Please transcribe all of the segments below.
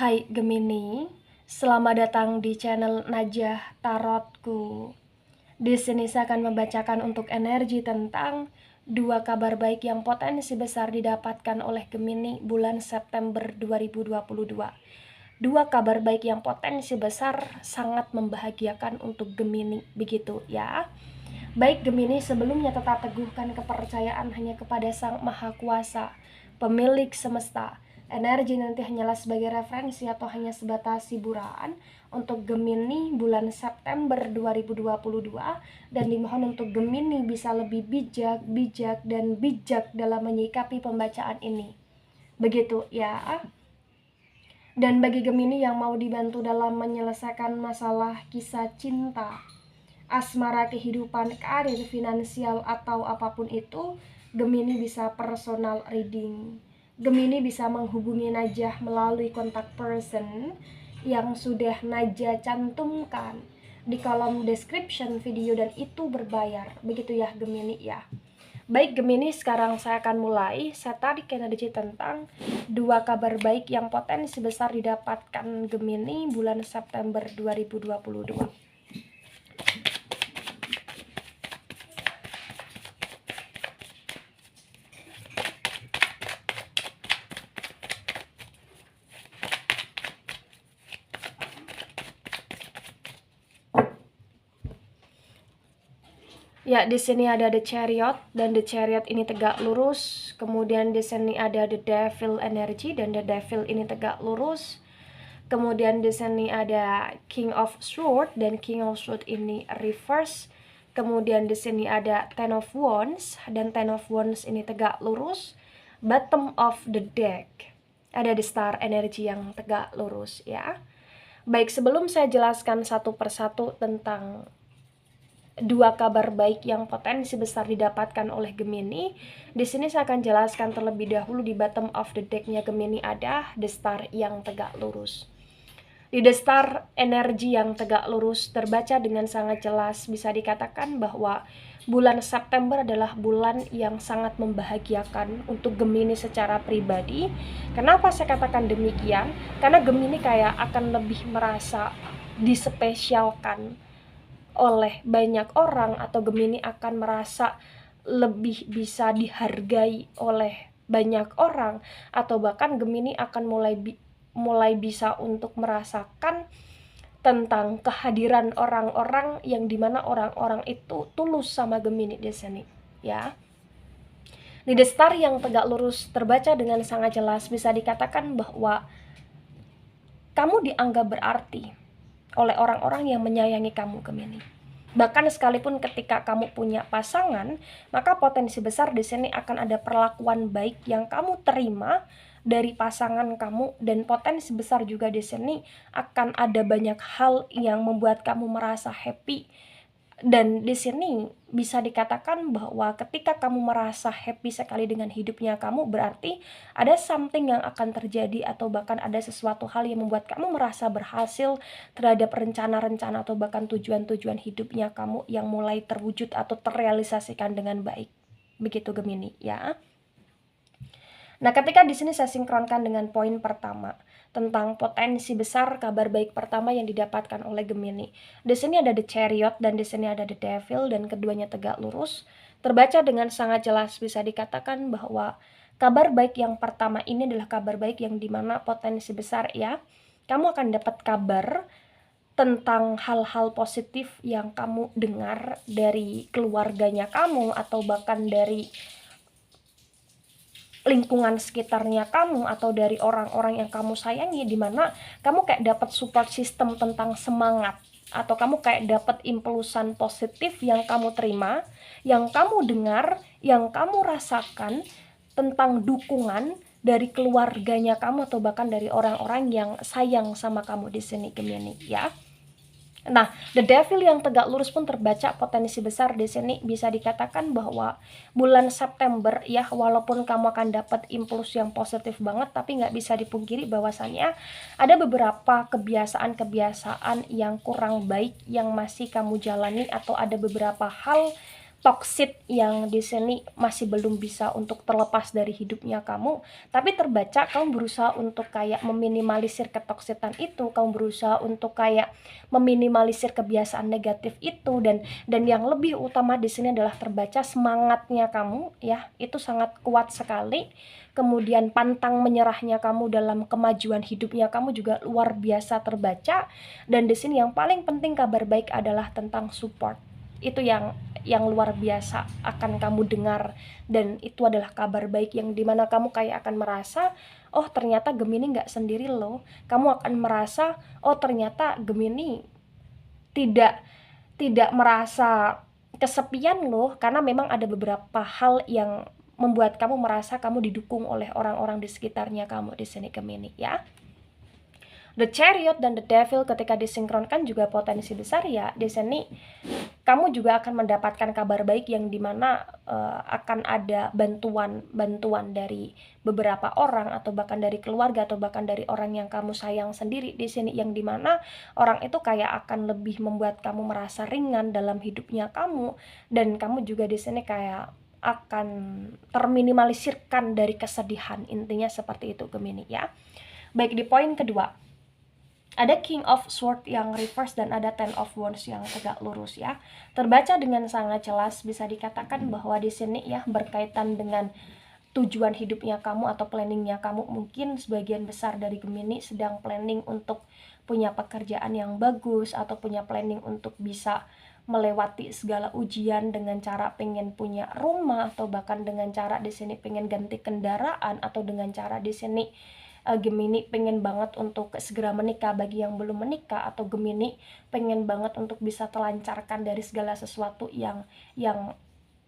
Hai Gemini, selamat datang di channel Najah Tarotku. Di sini saya akan membacakan untuk energi tentang dua kabar baik yang potensi besar didapatkan oleh Gemini bulan September 2022. Dua kabar baik yang potensi besar sangat membahagiakan untuk Gemini, begitu ya. Baik Gemini, sebelumnya tetap teguhkan kepercayaan hanya kepada Sang Maha Kuasa, pemilik semesta. Energi nanti hanyalah sebagai referensi atau hanya sebatas hiburan untuk Gemini bulan September 2022, dan dimohon untuk Gemini bisa lebih bijak dalam menyikapi pembacaan ini. Begitu ya. Dan bagi Gemini yang mau dibantu dalam menyelesaikan masalah kisah cinta, asmara, kehidupan, karir, finansial, atau apapun itu, Gemini bisa personal reading. Gemini bisa menghubungi Najah melalui kontak person yang sudah Najah cantumkan di kolom description video, dan itu berbayar. Begitu ya Gemini ya. Baik Gemini, sekarang saya akan mulai. Saya tarik energi tentang dua kabar baik yang potensi besar didapatkan Gemini bulan September 2022. Ya, di sini ada The Chariot, dan The Chariot ini tegak lurus. Kemudian di sini ada The Devil energy, dan The Devil ini tegak lurus. Kemudian di sini ada King of Swords, dan King of Swords ini reverse. Kemudian di sini ada Ten of Wands, dan Ten of Wands ini tegak lurus. Bottom of the deck ada The Star energy yang tegak lurus ya. Baik, sebelum saya jelaskan satu persatu tentang dua kabar baik yang potensi besar didapatkan oleh Gemini, di sini saya akan jelaskan terlebih dahulu di bottom of the deck-nya Gemini ada The Star yang tegak lurus. Di The Star, energi yang tegak lurus terbaca dengan sangat jelas. Bisa dikatakan bahwa bulan September adalah bulan yang sangat membahagiakan untuk Gemini secara pribadi. Kenapa saya katakan demikian? Karena Gemini kayak akan lebih merasa dispesialkan oleh banyak orang, atau Gemini akan merasa lebih bisa dihargai oleh banyak orang, atau bahkan Gemini akan mulai bisa untuk merasakan tentang kehadiran orang-orang yang dimana orang-orang itu tulus sama Gemini di sini ya. Di The Star yang tegak lurus terbaca dengan sangat jelas, bisa dikatakan bahwa kamu dianggap berarti oleh orang-orang yang menyayangi kamu Gemini. Bahkan sekalipun ketika kamu punya pasangan, maka potensi besar di sini akan ada perlakuan baik yang kamu terima dari pasangan kamu, dan potensi besar juga di sini akan ada banyak hal yang membuat kamu merasa happy. Dan di sini bisa dikatakan bahwa ketika kamu merasa happy sekali dengan hidupnya kamu, berarti ada something yang akan terjadi, atau bahkan ada sesuatu hal yang membuat kamu merasa berhasil terhadap rencana-rencana atau bahkan tujuan-tujuan hidupnya kamu yang mulai terwujud atau terrealisasikan dengan baik. Begitu Gemini ya. Nah, ketika di sini saya sinkronkan dengan poin pertama tentang potensi besar kabar baik pertama yang didapatkan oleh Gemini. Di sini ada The Chariot dan di sini ada The Devil, dan keduanya tegak lurus. Terbaca dengan sangat jelas, bisa dikatakan bahwa kabar baik yang pertama ini adalah kabar baik yang dimana potensi besar ya. Kamu akan dapat kabar tentang hal-hal positif yang kamu dengar dari keluarganya kamu, atau bahkan dari lingkungan sekitarnya kamu, atau dari orang-orang yang kamu sayangi, dimana kamu kayak dapat support system tentang semangat, atau kamu kayak dapat impulsan positif yang kamu terima, yang kamu dengar, yang kamu rasakan tentang dukungan dari keluarganya kamu, atau bahkan dari orang-orang yang sayang sama kamu di sini Gemini ya. Nah, The Devil yang tegak lurus pun terbaca potensi besar di sini. Bisa dikatakan bahwa bulan September ya, walaupun kamu akan dapat impuls yang positif banget, tapi nggak bisa dipungkiri bahwasannya ada beberapa kebiasaan-kebiasaan yang kurang baik yang masih kamu jalani, atau ada beberapa hal toxic yang di sini masih belum bisa untuk terlepas dari hidupnya kamu, tapi terbaca kamu berusaha untuk kayak meminimalisir ketoksitan itu, kamu berusaha untuk kayak meminimalisir kebiasaan negatif itu, dan yang lebih utama di sini adalah terbaca semangatnya kamu ya, itu sangat kuat sekali. Kemudian pantang menyerahnya kamu dalam kemajuan hidupnya kamu juga luar biasa terbaca. Dan di sini yang paling penting kabar baik adalah tentang support. Itu yang luar biasa akan kamu dengar, dan itu adalah kabar baik yang dimana kamu kayak akan merasa, oh ternyata Gemini nggak sendiri loh. Kamu akan merasa, oh ternyata Gemini tidak tidak merasa kesepian loh, karena memang ada beberapa hal yang membuat kamu merasa kamu didukung oleh orang-orang di sekitarnya kamu di sini Gemini ya. The Chariot dan The Devil ketika disinkronkan juga potensi besar ya. Di sini kamu juga akan mendapatkan kabar baik yang dimana akan ada bantuan dari beberapa orang, atau bahkan dari keluarga, atau bahkan dari orang yang kamu sayang sendiri di sini, yang dimana orang itu kayak akan lebih membuat kamu merasa ringan dalam hidupnya kamu, dan kamu juga di sini kayak akan terminimalisirkan dari kesedihan, intinya seperti itu Gemini ya. Baik, di poin kedua ada King of Swords yang reverse dan ada Ten of Wands yang tegak lurus ya. Terbaca dengan sangat jelas, bisa dikatakan bahwa di sini ya berkaitan dengan tujuan hidupnya kamu atau planningnya kamu. Mungkin sebagian besar dari Gemini sedang planning untuk punya pekerjaan yang bagus, atau punya planning untuk bisa melewati segala ujian dengan cara pengen punya rumah, atau bahkan dengan cara di sini pengen ganti kendaraan, atau dengan cara di sini Gemini pengen banget untuk segera menikah bagi yang belum menikah, atau Gemini pengen banget untuk bisa telancarkan dari segala sesuatu yang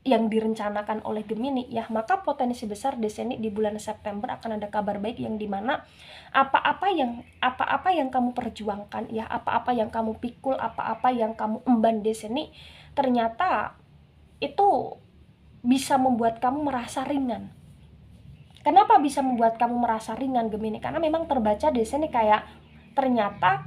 direncanakan oleh Gemini ya. Maka potensi besar di sini di bulan September akan ada kabar baik yang dimana apa-apa yang kamu perjuangkan ya, apa-apa yang kamu pikul, apa-apa yang kamu emban di sini, ternyata itu bisa membuat kamu merasa ringan. Kenapa bisa membuat kamu merasa ringan Gemini? Karena memang terbaca di sini kayak ternyata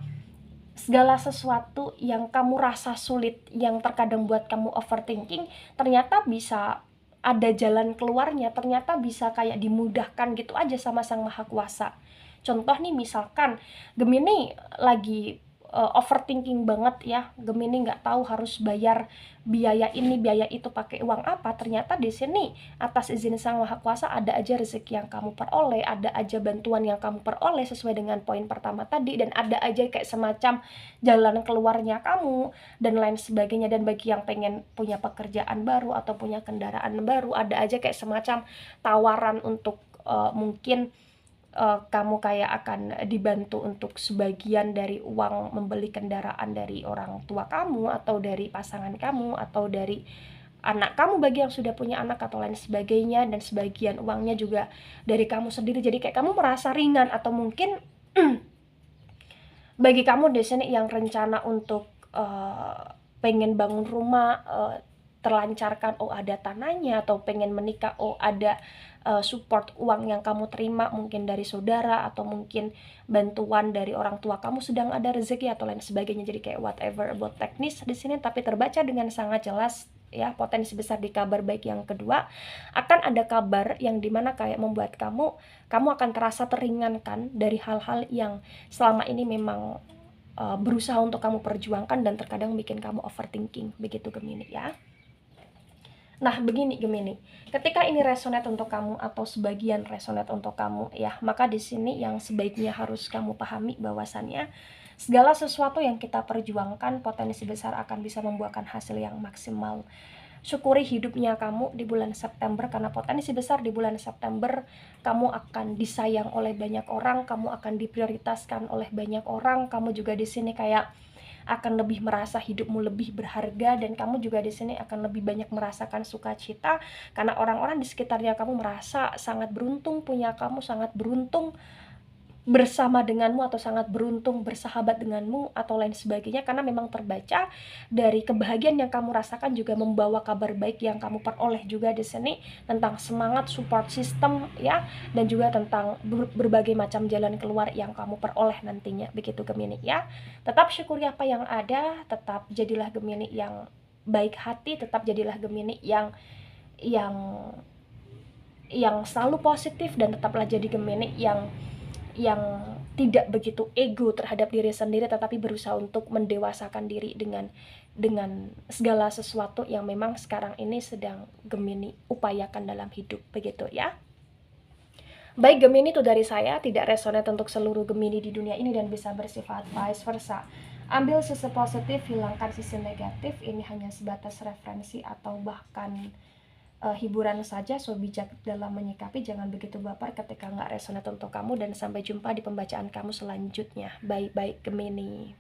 segala sesuatu yang kamu rasa sulit, yang terkadang buat kamu overthinking, ternyata bisa ada jalan keluarnya, ternyata bisa kayak dimudahkan gitu aja sama Sang Maha Kuasa. Contoh nih, misalkan Gemini lagi overthinking banget ya, Gemini nggak tahu harus bayar biaya ini biaya itu pakai uang apa, ternyata di sini atas izin Sang Maha Kuasa ada aja rezeki yang kamu peroleh, ada aja bantuan yang kamu peroleh sesuai dengan poin pertama tadi, dan ada aja kayak semacam jalan keluarnya kamu dan lain sebagainya. Dan bagi yang pengen punya pekerjaan baru atau punya kendaraan baru, ada aja kayak semacam tawaran untuk mungkin kamu kayak akan dibantu untuk sebagian dari uang membeli kendaraan dari orang tua kamu, atau dari pasangan kamu, atau dari anak kamu bagi yang sudah punya anak atau lain sebagainya, dan sebagian uangnya juga dari kamu sendiri. Jadi kayak kamu merasa ringan. Atau mungkin bagi kamu di sini yang rencana untuk pengen bangun rumah, terlancarkan, oh ada tanahnya, atau pengen menikah, oh ada support uang yang kamu terima mungkin dari saudara, atau mungkin bantuan dari orang tua kamu sedang ada rezeki atau lain sebagainya. Jadi kayak whatever about teknis di sini, tapi terbaca dengan sangat jelas ya. Potensi besar di kabar baik yang kedua akan ada kabar yang dimana kayak membuat kamu akan terasa teringankan dari hal-hal yang selama ini memang berusaha untuk kamu perjuangkan dan terkadang bikin kamu overthinking, begitu Gemini ya. Nah, begini Gemini, ketika ini resonate untuk kamu atau sebagian resonate untuk kamu ya, maka di sini yang sebaiknya harus kamu pahami bahwasannya segala sesuatu yang kita perjuangkan potensi besar akan bisa membuahkan hasil yang maksimal. Syukuri hidupnya kamu di bulan September, karena potensi besar di bulan September kamu akan disayang oleh banyak orang, kamu akan diprioritaskan oleh banyak orang, kamu juga di sini kayak akan lebih merasa hidupmu lebih berharga, dan kamu juga di sini akan lebih banyak merasakan sukacita karena orang-orang di sekitarnya kamu merasa sangat beruntung punya kamu, sangat beruntung bersama denganmu, atau sangat beruntung bersahabat denganmu atau lain sebagainya. Karena memang terbaca dari kebahagiaan yang kamu rasakan juga membawa kabar baik yang kamu peroleh juga di sini tentang semangat support system ya, dan juga tentang berbagai macam jalan keluar yang kamu peroleh nantinya, begitu Gemini ya. Tetap syukuri apa yang ada, tetap jadilah Gemini yang baik hati, tetap jadilah Gemini yang yang selalu positif, dan tetaplah jadi Gemini yang tidak begitu ego terhadap diri sendiri, tetapi berusaha untuk mendewasakan diri dengan segala sesuatu yang memang sekarang ini sedang Gemini upayakan dalam hidup, begitu ya. Baik Gemini, itu dari saya, tidak resonate untuk seluruh Gemini di dunia ini dan bisa bersifat vice versa. Ambil sisi positif, hilangkan sisi negatif. Ini hanya sebatas referensi atau bahkan hiburan saja. So bijak dalam menyikapi, jangan begitu baper ketika nggak resonate untuk kamu, dan sampai jumpa di pembacaan kamu selanjutnya. Bye-bye Gemini.